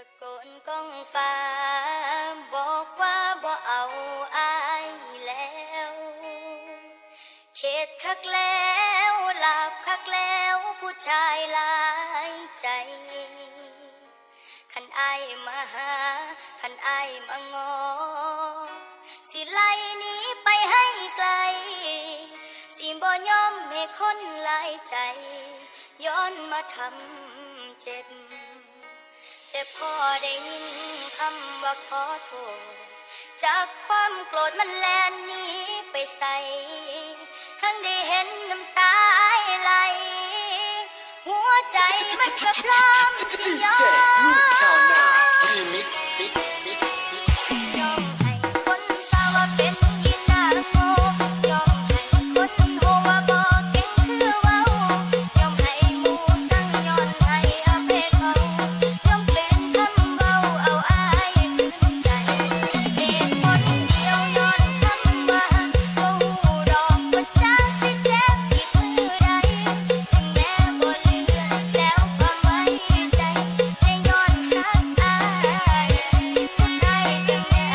ตะโกนก้องฟ้าบอกว่าบ่เอาอายแล้วเข็ดคักแล้วหลับคักแล้วผู้ชายหลายใจคันอายมาหาคันอายมางอสิไล่หนีไปให้ไกลสิบ่ยอมให้คนหลายใจย้อนมาทำเจ็บแต่พอได้ยินคำว่าขอโทษจากความโกรธมันแล่นหนีไปใส่ทั้งได้เห็นน้ำตาไหลหัวใจมันก็พร้อมที่ยอมยอมให้คนสาวว่าเป็นอีนางโง่ยอมให้คนโหว่าบ่เก่งคือเว้ายอมให้หมู่สั่งย้อนให้อภัยเขายอมเป็นคำเว้าเอาอายคืนใจเหตุผลเดียวย้อนคำว่าบ่ฮู้ดอกว่าจากสิเจ็บอีกมื้อใดถึงแม้บ่เหลือแล้วความไว้ใจแต่ย้อนรักอายสุดท้ายจังได้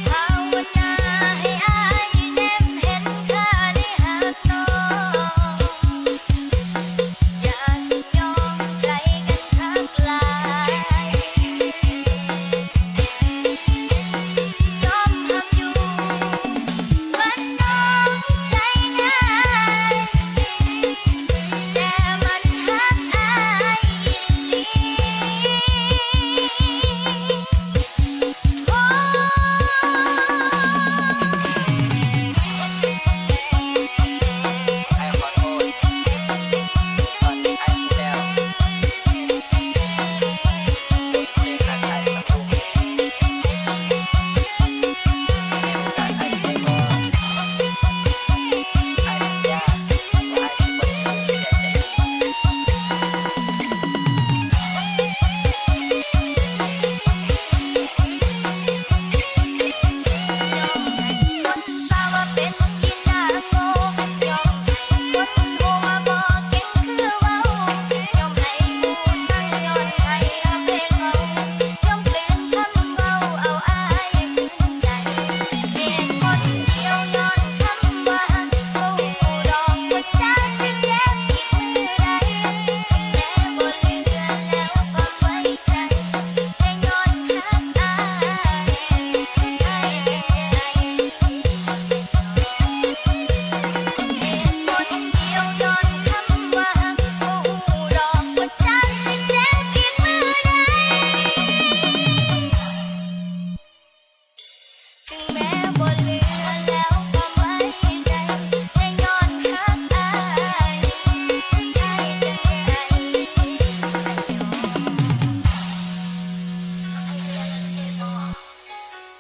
ภาวนาให้อายแนมเห็นค่าในหักน้องอย่าสิยอมใจกันคักหลายยอมทำอยู่วันน้องใจง่ายแต่มันหักอายอีหลีโอ้ ไอ้ขอโทษตอนที่ไอ้พูดแล้วเพลงขาดไอ้สักลูกแม่โอกาสไอ้ได้บ่ไอ้สัญญาว่าไอ้สิบ่เสียใจคนสาวว่าเป็นอีนางโง่ยอมให้คนโหว่าบ่เก่งคือเว้ายอมให้หมู่สั่งย้อนให้อภัยเขายอมเปลี่ยนคำเว้าเอาอายคืนใจเหตุผลเดียวย้อนคำว่าบ่ฮู้ดอกว่าจากสิเจ็บอีกมื้อใดถึงแม้บ่เหลือแล้วความไว้ใจแต่ย้อนรักอายสุดท้ายจังได้เหตุผลเดียวย้อนคำว่าบ่ฮู้ดอกว่าจากสิเจ็บอีกมื้อใดถึงแม้บ่เหลือแล้วความไว้ใจแต่ย้อนรักอายสุดท้ายจังได้ไอ้เรียนแล้วเจ็บบ่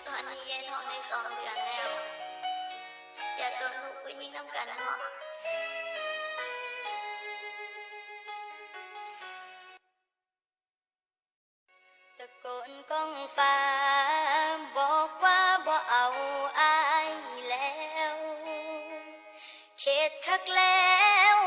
ตอนนี้ยายท้องได้2 เดือนแล้วอย่าตัวลูกผู้หญิงนำกันเนาะตะโกนก้องฟ้าบอกว่าบ่เอาอายแล้วเข็ดคักแล้ว